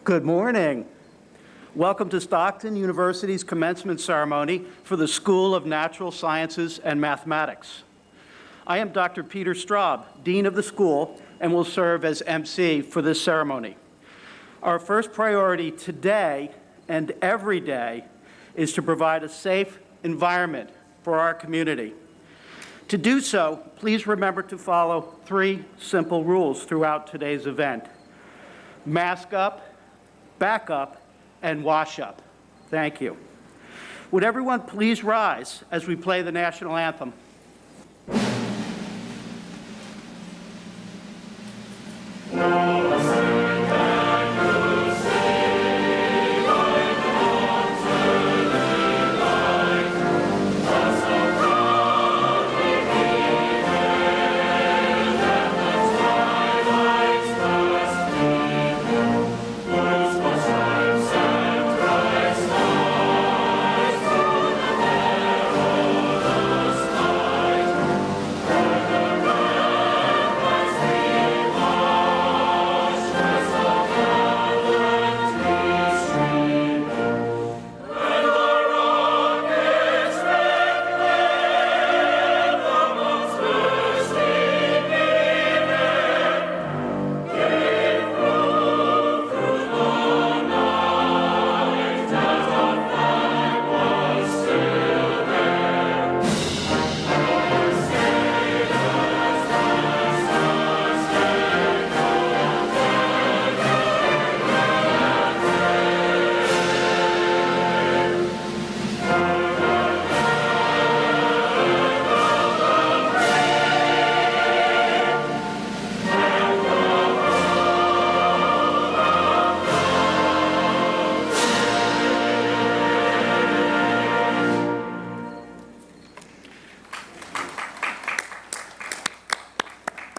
Good morning. Welcome to Stockton University's commencement ceremony for the School of Natural Sciences and Mathematics. I am Dr. Peter Straub, Dean of the school, and will serve as MC for this ceremony. Our first priority today and every day is to provide a safe environment for our community. To do so, please remember to follow 3 simple rules throughout today's event. Mask up, back up, and wash up. Thank you. Would everyone please rise as we play the national anthem?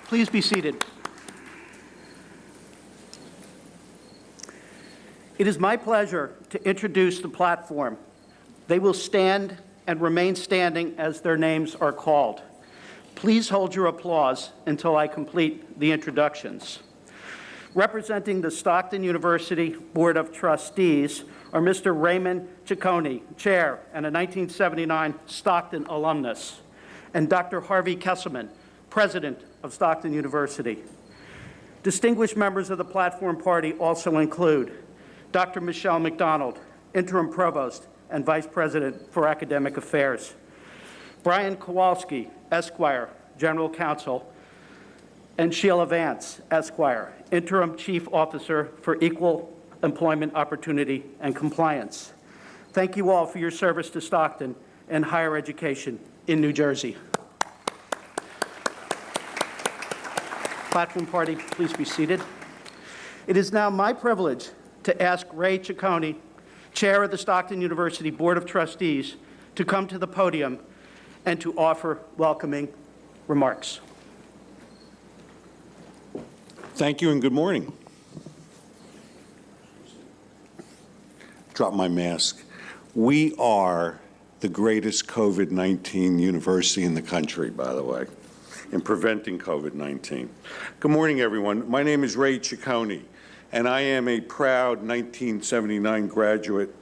Please be seated. It is my pleasure to introduce the platform. They will stand and remain standing as their names are called. Please hold your applause until I complete the introductions. Representing the Stockton University Board of Trustees are Mr. Raymond Ciccone, Chair and a 1979 Stockton alumnus, and Dr. Harvey Kesselman, President of Stockton University. Distinguished members of the platform party also include Dr. Michelle McDonald, Interim Provost and Vice President for Academic Affairs, Brian Kowalski, Esquire, General Counsel, and Sheila Vance, Esquire, Interim Chief Officer for Equal Employment Opportunity and Compliance. Thank you all for your service to Stockton and higher education in New Jersey. Platform party, please be seated. It is now my privilege to ask Ray Ciccone, Chair of the Stockton University Board of Trustees, to come to the podium and to offer welcoming remarks. Thank you and good morning. Drop my mask. We are the greatest COVID-19 university in the country, by the way, in preventing COVID-19. Good morning, everyone. My name is Ray Ciccone, and I am a proud 1979 graduate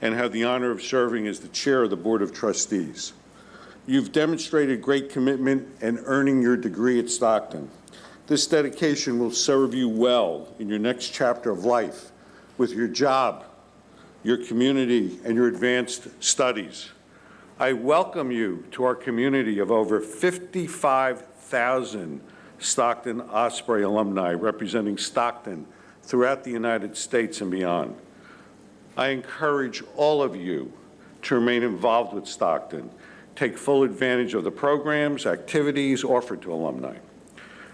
and have the honor of serving as the chair of the Board of Trustees. You've demonstrated great commitment in earning your degree at Stockton. This dedication will serve you well in your next chapter of life with your job, your community, and your advanced studies. I welcome you to our community of over 55,000 Stockton Osprey alumni representing Stockton throughout the United States and beyond. I encourage all of you to remain involved with Stockton. Take full advantage of the programs, activities offered to alumni.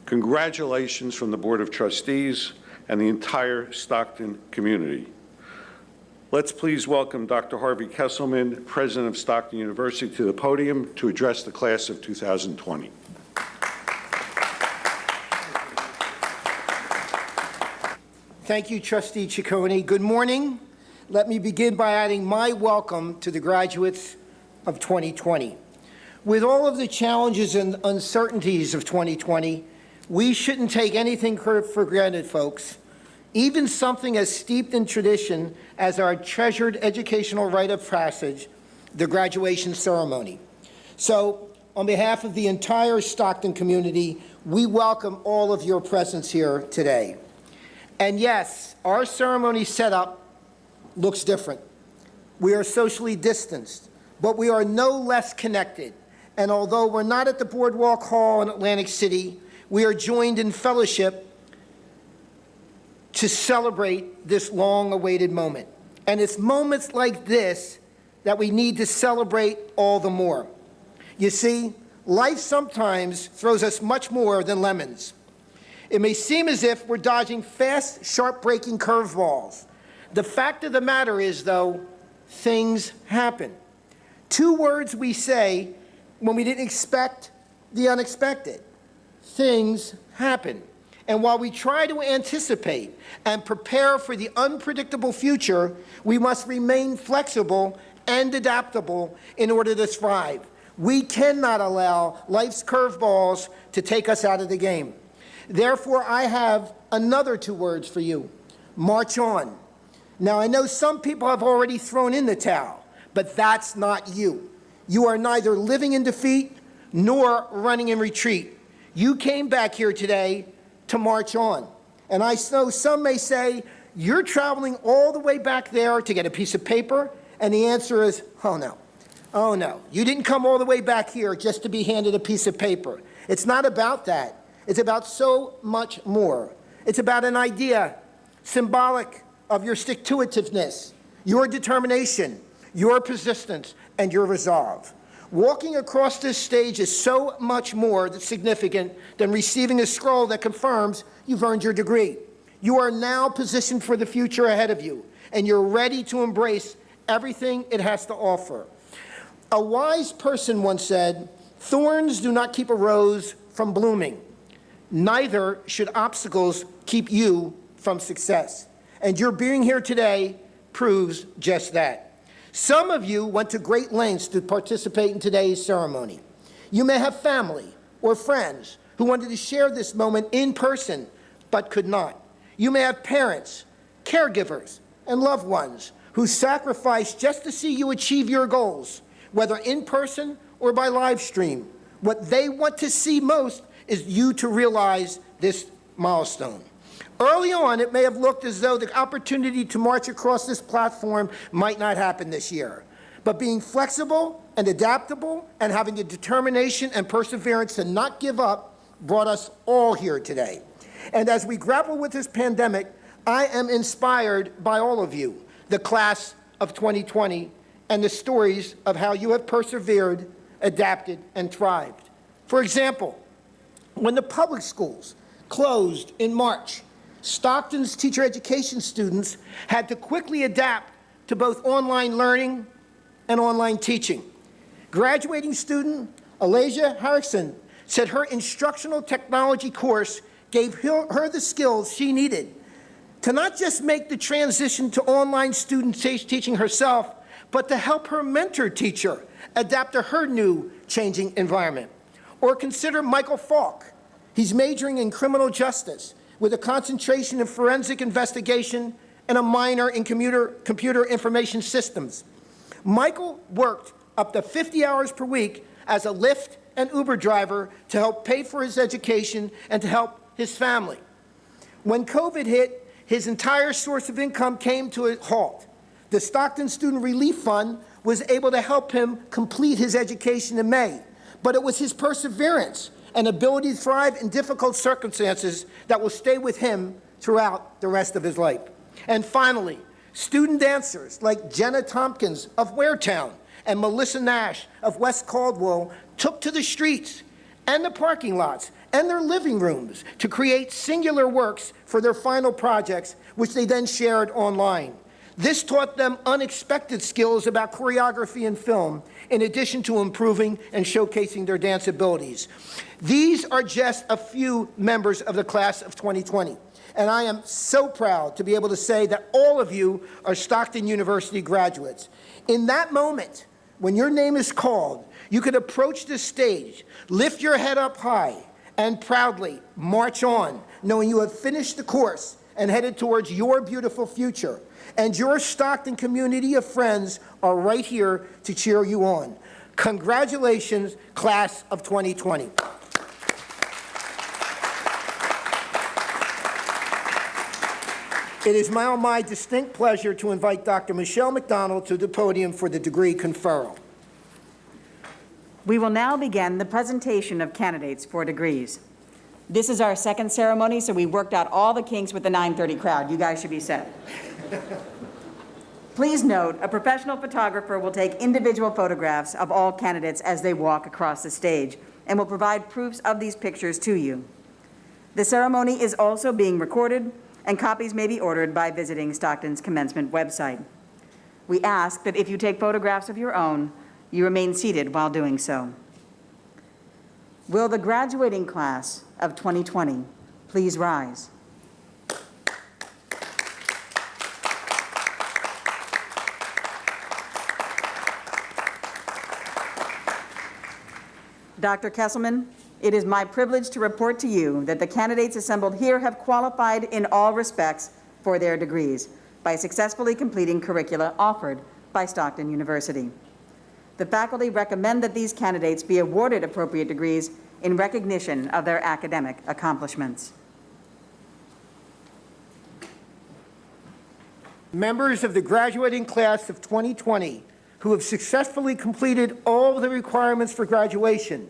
Congratulations from the Board of Trustees and the entire Stockton community. Let's please welcome Dr. Harvey Kesselman, President of Stockton University, to the podium to address the class of 2020. Thank you, Trustee Ciccone. Good morning. Let me begin by adding my welcome to the graduates of 2020. With all of the challenges and uncertainties of 2020, we shouldn't take anything for granted, folks. even something as steeped in tradition as our treasured educational rite of passage, the graduation ceremony. So, on behalf of the entire Stockton community, we welcome all of your presence here today. And yes, our ceremony setup looks different. We are socially distanced, but we are no less connected. And although we're not at the Boardwalk Hall in Atlantic City, we are joined in fellowship to celebrate this long-awaited moment. And it's moments like this that we need to celebrate all the more. You see, life sometimes throws us much more than lemons. It may seem as if we're dodging fast, sharp-breaking curveballs. The fact of the matter is, though, things happen. Two words we say when we didn't expect the unexpected. Things happen. And while we try to anticipate and prepare for the unpredictable future, we must remain flexible and adaptable in order to thrive. We cannot allow life's curveballs to take us out of the game. Therefore, I have another two words for you: march on. Now, I know some people have already thrown in the towel, but that's not you. You are neither living in defeat nor running in retreat. You came back here today to march on. And I know some may say, you're traveling all the way back there to get a piece of paper, and the answer is, oh no. Oh no, you didn't come all the way back here just to be handed a piece of paper. It's not about that. It's about so much more. It's about an idea symbolic of your stick-to-itiveness, your determination, your persistence, and your resolve. Walking across this stage is so much more significant than receiving a scroll that confirms you've earned your degree. You are now positioned for the future ahead of you, and you're ready to embrace everything it has to offer. A wise person once said, "Thorns do not keep a rose from blooming. Neither should obstacles keep you from success." And your being here today proves just that. Some of you went to great lengths to participate in today's ceremony. You may have family or friends who wanted to share this moment in person but could not. You may have parents, caregivers, and loved ones who sacrificed just to see you achieve your goals, whether in person or by live stream. What they want to see most is you to realize this milestone. Early on, it may have looked as though the opportunity to march across this platform might not happen this year. But being flexible and adaptable and having the determination and perseverance to not give up brought us all here today. And as we grapple with this pandemic, I am inspired by all of you, the class of 2020, and the stories of how you have persevered, adapted, and thrived. For example, when the public schools closed in March, Stockton's teacher education students had to quickly adapt to both online learning and online teaching. Graduating student Alasia Harrison said her instructional technology course gave her the skills she needed to not just make the transition to online student teaching herself, but to help her mentor teacher adapt to her new changing environment. Or consider Michael Falk. He's majoring in criminal justice with a concentration in forensic investigation and a minor in computer information systems. Michael worked up to 50 hours per week as a Lyft and Uber driver to help pay for his education and to help his family. When COVID hit, his entire source of income came to a halt. The Stockton Student Relief Fund was able to help him complete his education in May, but it was his perseverance and ability to thrive in difficult circumstances that will stay with him throughout the rest of his life. And finally, student dancers like Jenna Tompkins of Waretown and Melissa Nash of West Caldwell took to the streets and the parking lots and their living rooms to create singular works for their final projects, which they then shared online. This taught them unexpected skills about choreography and film, in addition to improving and showcasing their dance abilities. These are just a few members of the class of 2020, and I am so proud to be able to say that all of you are Stockton University graduates. In that moment, when your name is called, you could approach this stage, lift your head up high, and proudly march on, knowing you have finished the course and headed towards your beautiful future. And your Stockton community of friends are right here to cheer you on. Congratulations, class of 2020. It is now my distinct pleasure to invite Dr. Michelle McDonald to the podium for the degree conferral. We will now begin the presentation of candidates for degrees. This is our second ceremony, so we worked out all the kinks with the 9:30 crowd. You guys should be set. Please note, a professional photographer will take individual photographs of all candidates as they walk across the stage and will provide proofs of these pictures to you. The ceremony is also being recorded, and copies may be ordered by visiting Stockton's commencement website. We ask that if you take photographs of your own, you remain seated while doing so. Will the graduating class of 2020 please rise? Dr. Kesselman, it is my privilege to report to you that the candidates assembled here have qualified in all respects for their degrees by successfully completing curricula offered by Stockton University. The faculty recommend that these candidates be awarded appropriate degrees in recognition of their academic accomplishments. Members of the graduating class of 2020 who have successfully completed all of the requirements for graduation,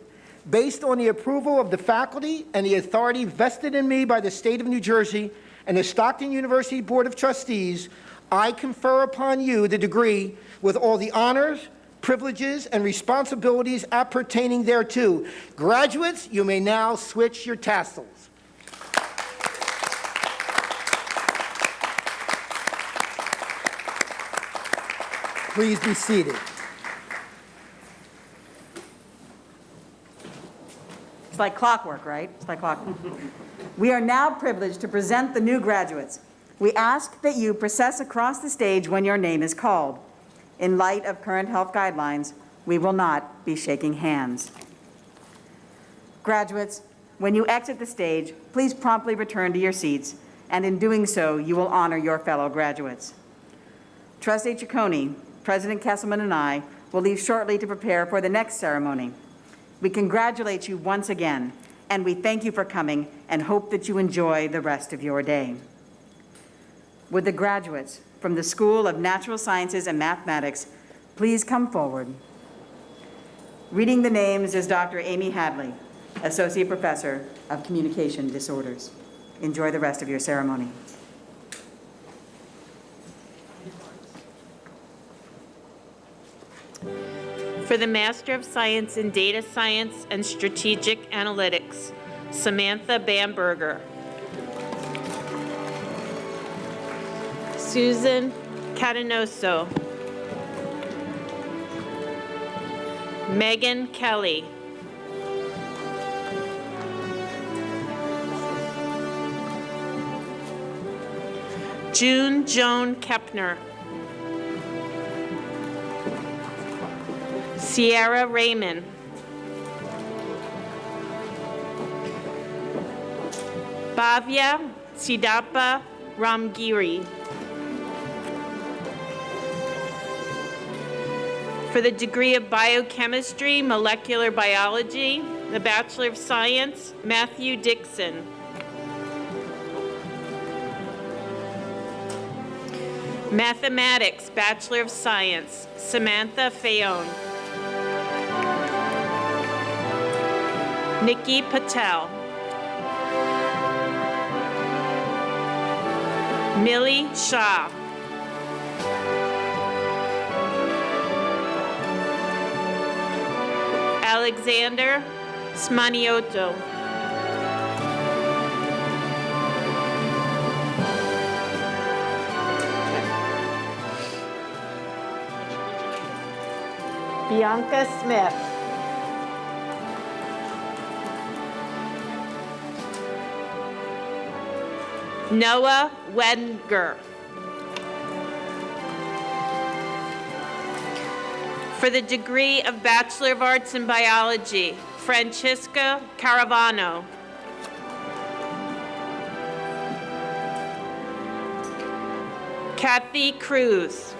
based on the approval of the faculty and the authority vested in me by the state of New Jersey and the Stockton University Board of Trustees, I confer upon you the degree with all the honors, privileges, and responsibilities appertaining thereto. Graduates, you may now switch your tassels. Please be seated. It's like clockwork, right? It's like clockwork. We are now privileged to present the new graduates. We ask that you process across the stage when your name is called. In light of current health guidelines, we will not be shaking hands. Graduates, when you exit the stage, please promptly return to your seats, and in doing so, you will honor your fellow graduates. Trustee Ciccone, President Kesselman, and I will leave shortly to prepare for the next ceremony. We congratulate you once again, and we thank you for coming and hope that you enjoy the rest of your day. Would the graduates from the School of Natural Sciences and Mathematics please come forward? Reading the names is Dr. Amy Hadley, Associate Professor of Communication Disorders. Enjoy the rest of your ceremony. For the Master of Science in Data Science and Strategic Analytics, Samantha Bamberger. Susan Catanoso. Megan Kelly. June Joan Kepner. Sierra Raymond. Bhavya Sidappa Ramgiri. For the degree of Biochemistry, Molecular Biology, the Bachelor of Science, Matthew Dixon. Mathematics, Bachelor of Science, Samantha Fayon. Nikki Patel. Millie Shah. Alexander Smanioto. Bianca Smith. Noah Wenger. For the degree of Bachelor of Arts in Biology, Francesca Caravano. Kathy Cruz.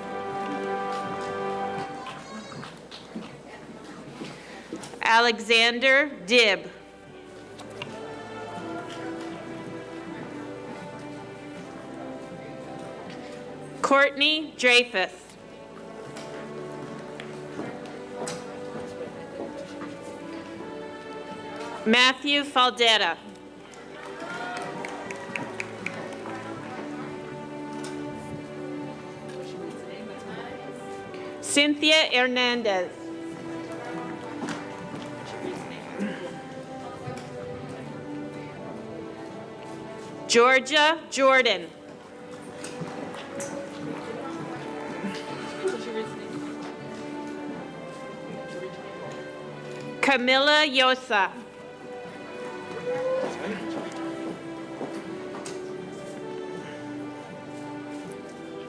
Alexander Dibb. Courtney Dreyfus. Matthew Faldetta. Cynthia Hernandez. Georgia Jordan. Camilla Yosa.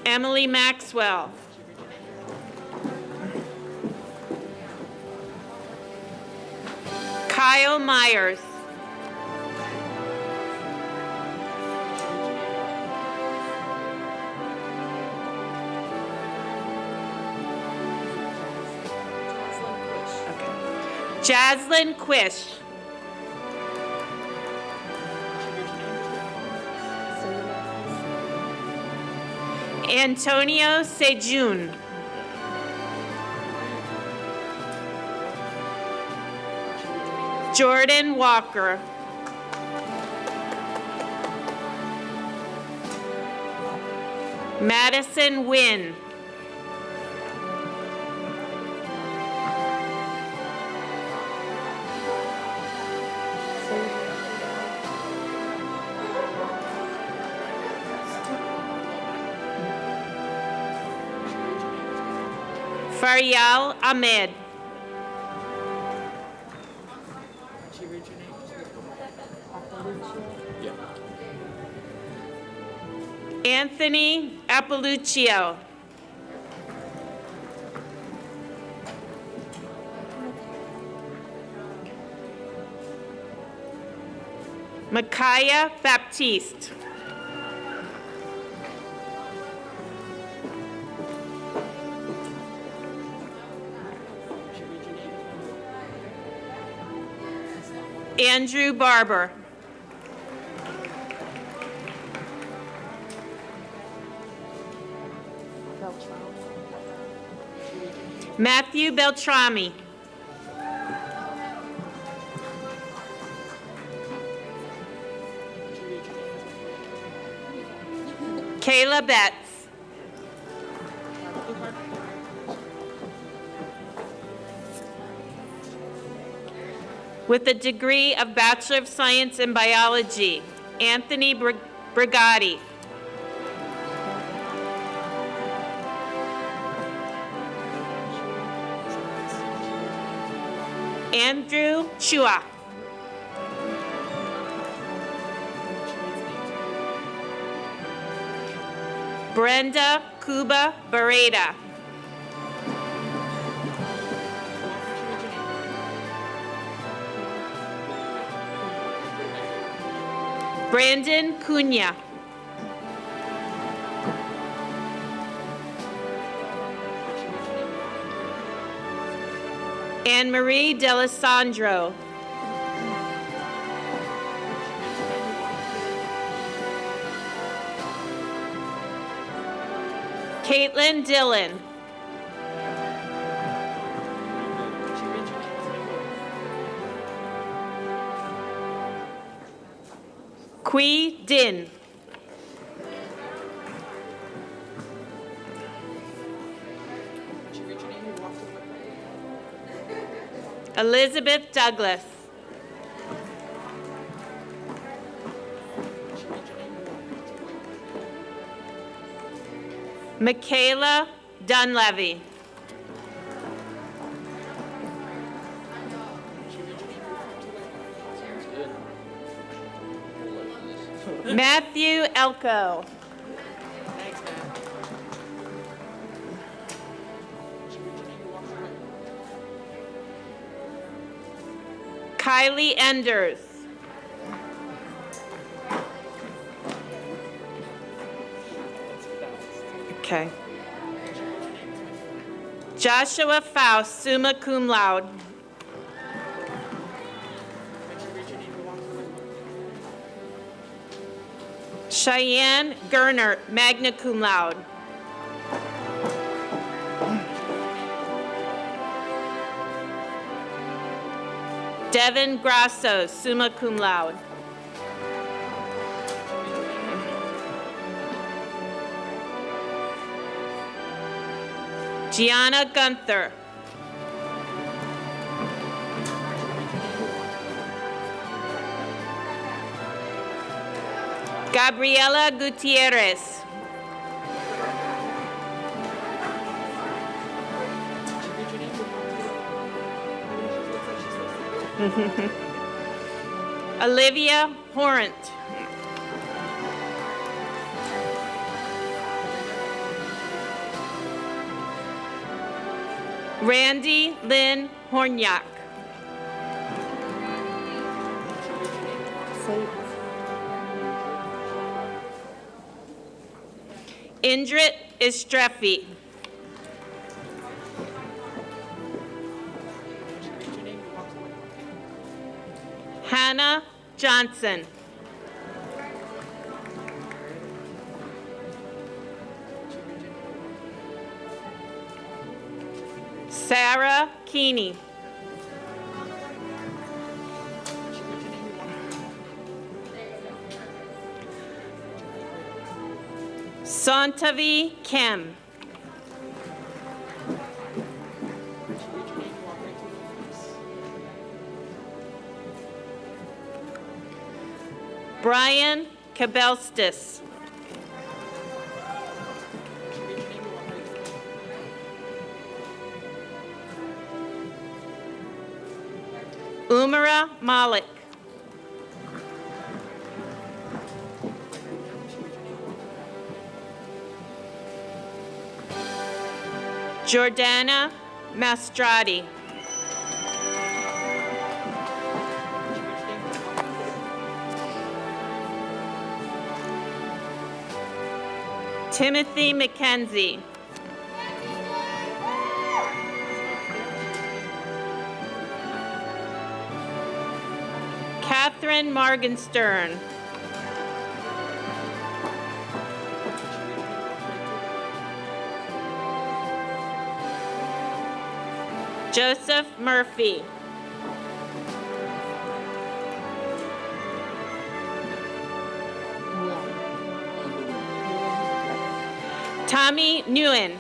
Emily Maxwell. Kyle Myers. Jaslyn Quish. Antonio Sejun. Jordan Walker. Madison Wynn. Faryal Ahmed. Anthony Appaluccio. Micaiah Baptiste. Andrew Barber. Matthew Beltrami. Kayla Betts. With a degree of Bachelor of Science in Biology, Anthony Brigatti. Andrew Chua. Brenda Cuba Barreda. Brandon Cunha. Anne-Marie D'Alessandro. Caitlin Dillon. Qui Din. Elizabeth Douglas. Michaela Dunleavy. Matthew Elko. Kylie Enders. Okay. Joshua Faust, summa cum laude. Cheyenne Gernert, magna cum laude. Devin Grasso, summa cum laude. Gianna Gunther. Gabriela Gutierrez. Olivia Horant. Randy Lynn Hornyak. Indrit Istrefi. Hannah Johnson. Sarah Keeney. Santavi Kim. Brian Kabelstis. Umara Malik. Jordana Mastrati. Timothy McKenzie. Catherine Morgenstern. Joseph Murphy. Tommy Nguyen.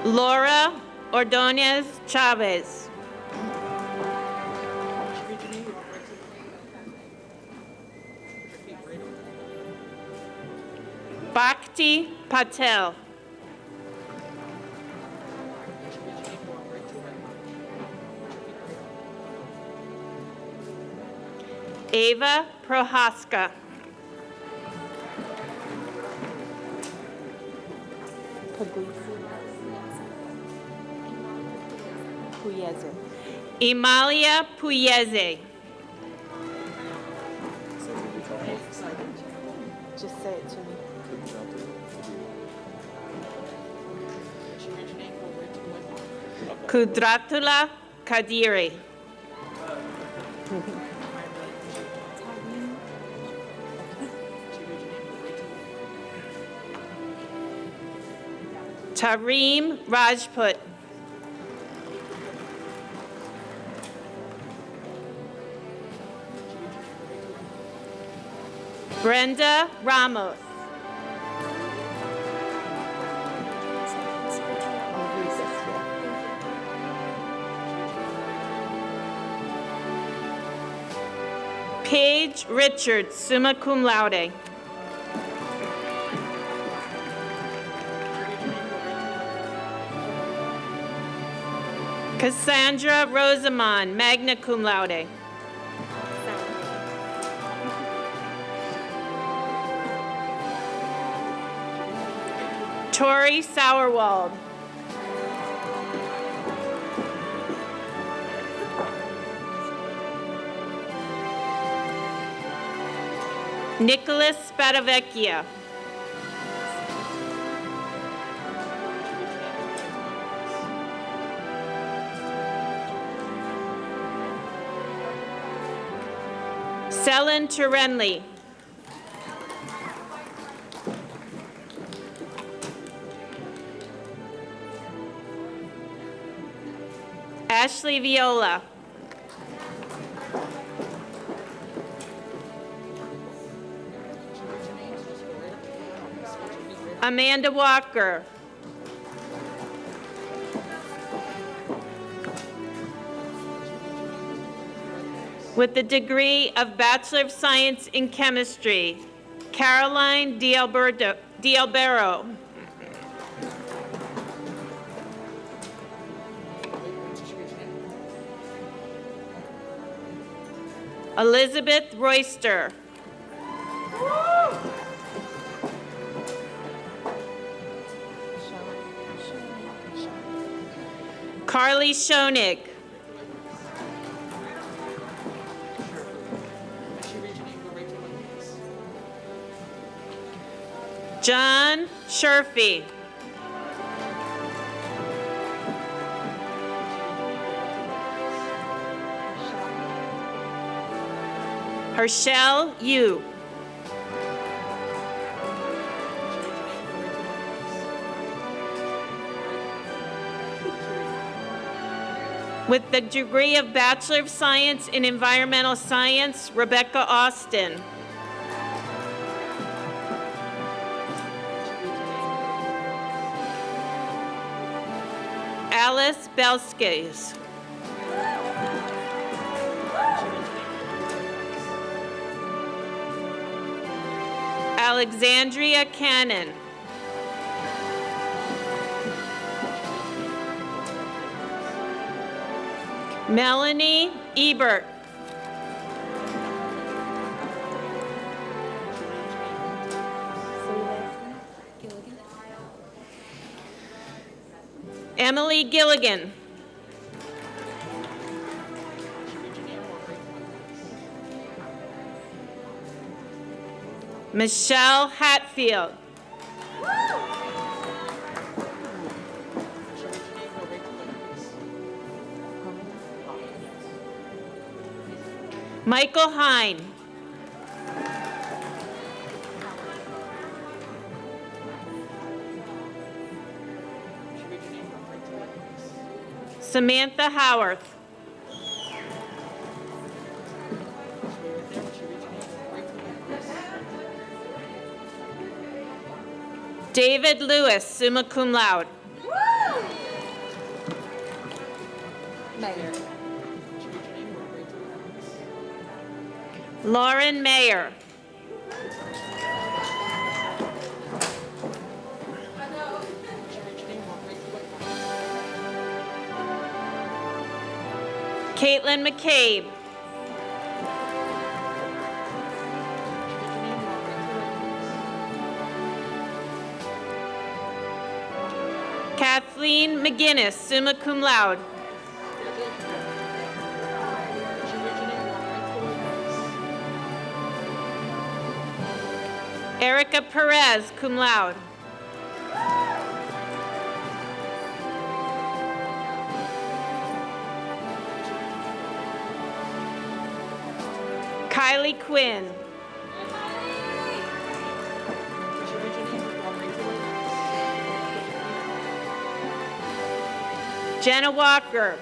Laura Ordonez Chavez. Bhakti Patel. Ava Prohaska. Emalia Puyeze. Just say it to me. Kudratullah Kadiri. Tareem Rajput. Brenda Ramos. Paige Richards, summa cum laude. Cassandra Rosamond, magna cum laude. Tori Sauerwald. Nicholas Spadavecchia. Selin Turenli. Ashley Viola. Amanda Walker. With the degree of Bachelor of Science in Chemistry, Caroline D'Albero. Elizabeth Royster. Carly Schoenig. John Sherfy. Herschel Yu. With the degree of Bachelor of Science in Environmental Science, Rebecca Austin. Alice Belskis. Alexandria Cannon. Melanie Ebert. Emily Gilligan. Michelle Hatfield. Michael Hine. Samantha Howarth. David Lewis, summa cum laude. Mayor. Lauren Mayer. Caitlin McCabe. Kathleen McGinnis, summa cum laude. Erica Perez, cum laude. Kylie Quinn. Jenna Walker.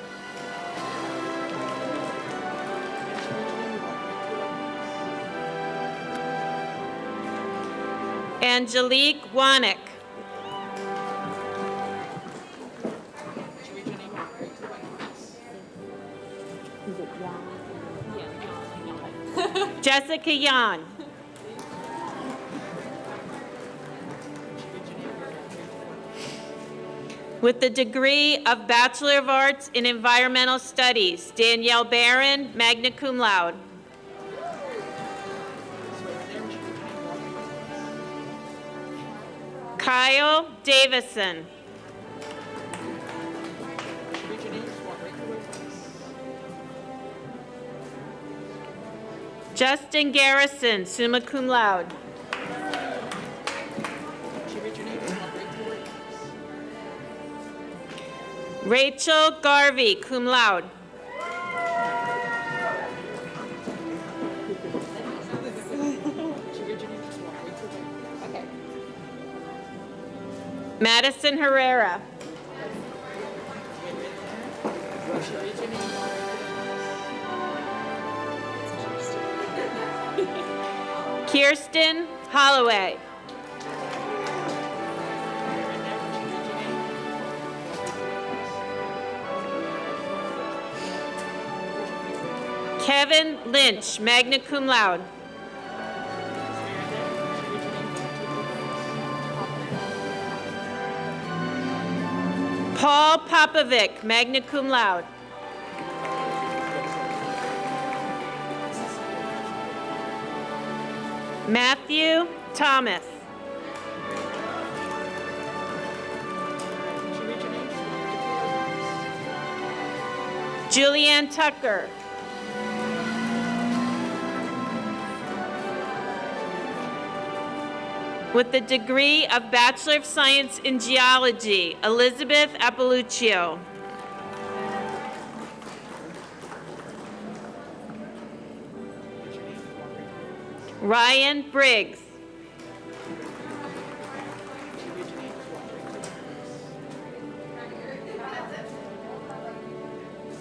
Angelique Wanek. Jessica Yan. With the degree of Bachelor of Arts in Environmental Studies, Danielle Barron, magna cum laude. Kyle Davison. Justin Garrison, summa cum laude. Rachel Garvey, cum laude. Madison Herrera. Kirsten Holloway. Kevin Lynch, magna cum laude. Paul Popovic, magna cum laude. Matthew Thomas. Julianne Tucker. With the degree of Bachelor of Science in Geology, Elizabeth Appaluccio. Ryan Briggs.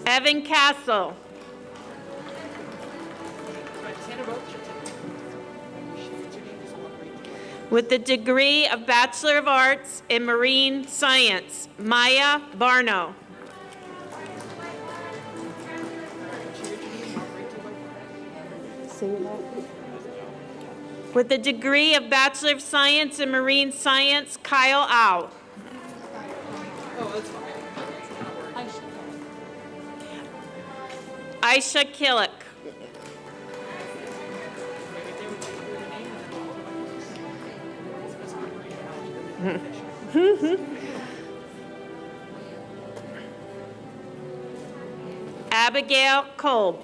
Evan Castle. With the degree of Bachelor of Arts in Marine Science, Maya Barno. With the degree of Bachelor of Science in Marine Science, Kyle Au. Aisha Killick. Abigail Kolb.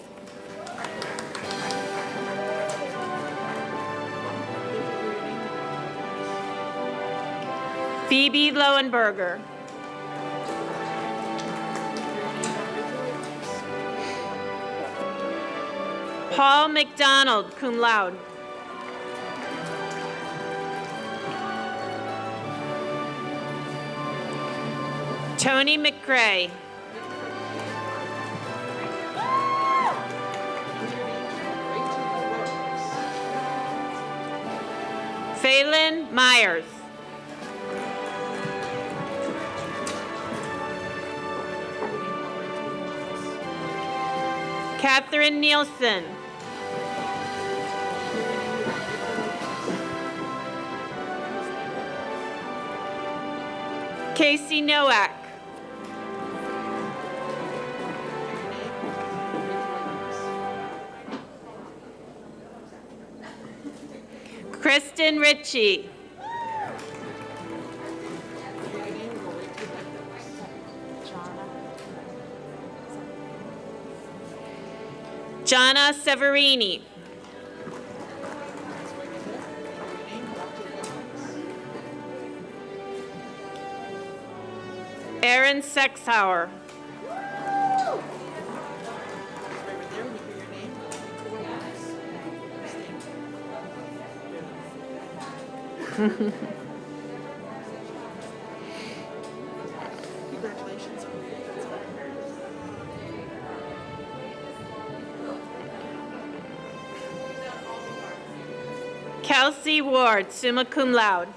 Phoebe Lowenberger. Paul McDonald, cum laude. Tony McCrae. Phelan Myers. Catherine Nielsen. Casey Nowak. Kristen Ritchie. Jana Severini. Aaron Sexhauer. Kelsey Ward, summa cum laude.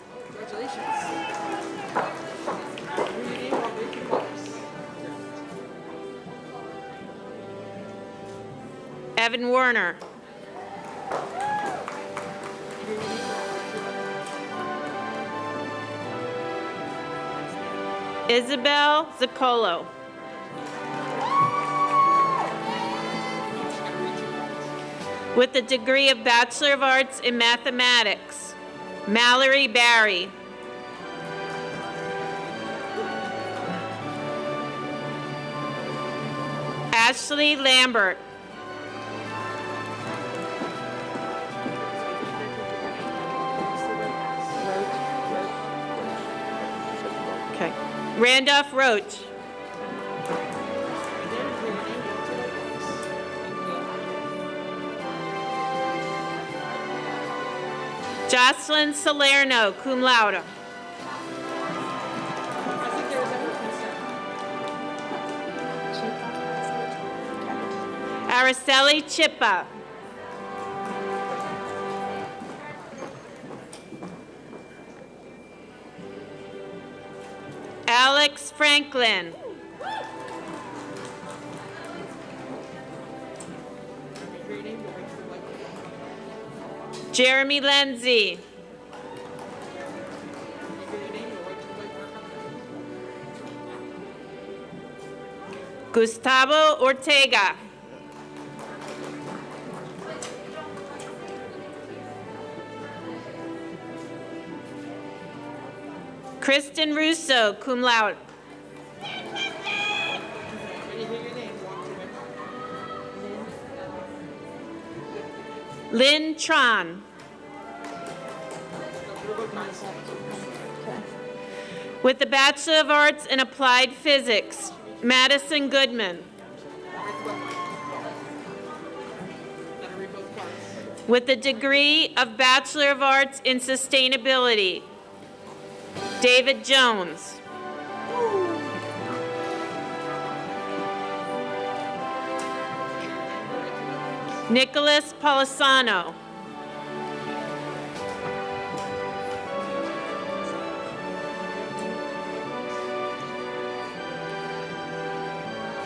Evan Werner. Isabel Zaccolo. With the degree of Bachelor of Arts in Mathematics, Mallory Barry. Ashley Lambert. Randolph Roach. Jocelyn Salerno, cum laude. Araceli Chippa. Alex Franklin. Jeremy Lindsay. Gustavo Ortega. Kristen Russo, cum laude. Lynn Tron. With the Bachelor of Arts in Applied Physics, Madison Goodman. With the degree of Bachelor of Arts in Sustainability, David Jones. Nicholas Polisano.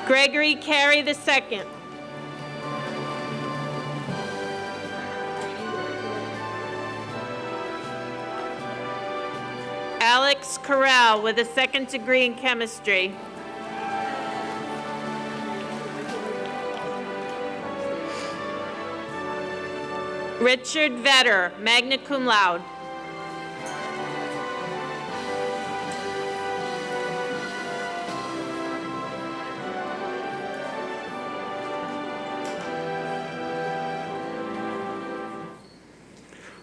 Gregory Carey II. Alex Corral with a second degree in chemistry. Richard Vetter, magna cum laude.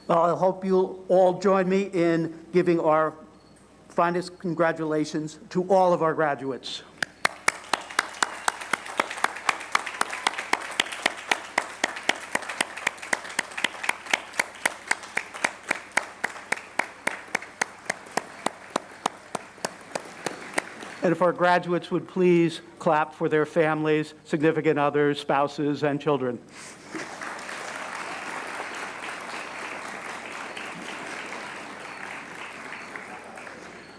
Well, I hope you'll all join me in giving our finest congratulations to all of our graduates. And if our graduates would please clap for their families, significant others, spouses, and children.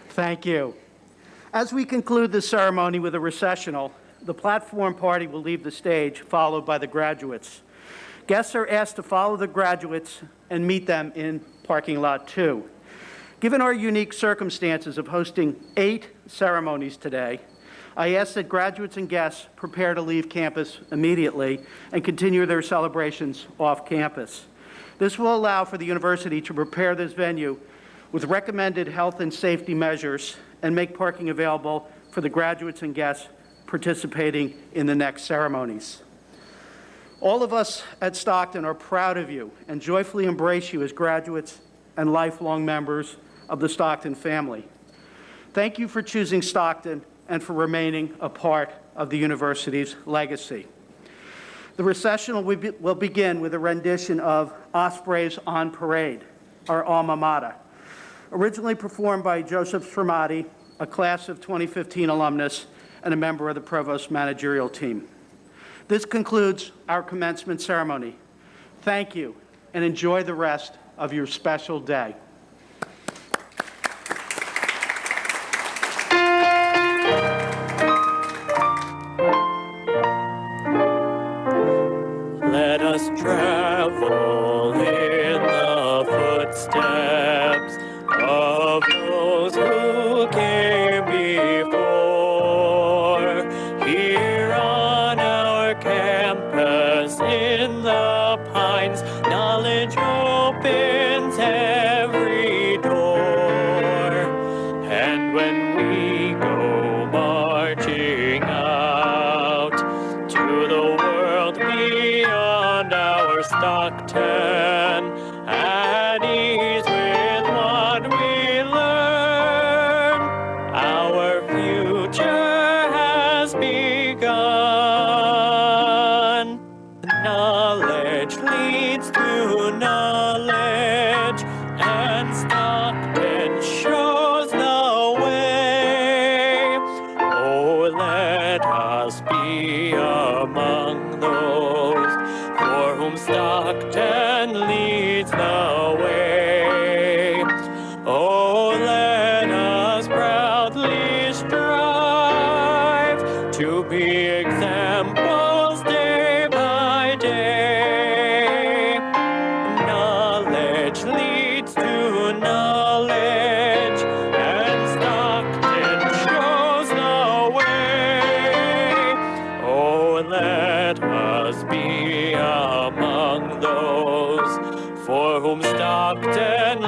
Thank you. As we conclude the ceremony with a recessional, the platform party will leave the stage, followed by the graduates. Guests are asked to follow the graduates and meet them in parking lot 2. Given our unique circumstances of hosting 8 ceremonies today, I ask that graduates and guests prepare to leave campus immediately and continue their celebrations off campus. This will allow for the university to prepare this venue with recommended health and safety measures and make parking available for the graduates and guests participating in the next ceremonies. All of us at Stockton are proud of you and joyfully embrace you as graduates and lifelong members of the Stockton family. Thank you for choosing Stockton and for remaining a part of the university's legacy. The recessional will begin with a rendition of Ospreys on Parade, our alma mater, originally performed by Joseph Sramati, a class of 2015 alumnus and a member of the provost managerial team. This concludes our commencement ceremony. Thank you, and enjoy the rest of your special day. Let us travel in the footsteps of those who came before. Here on our campus in the Pines, knowledge opens every door. And when we go marching out to the world beyond our Stockton, at ease with what we learn, our leads to knowledge, and Stockton shows the way. Oh, let us be among those for whom Stockton leads the way. Oh, let us proudly strive to be examples day by day. Knowledge leads to knowledge, and Stockton shows the way. Oh, let us be among those for whom Stockton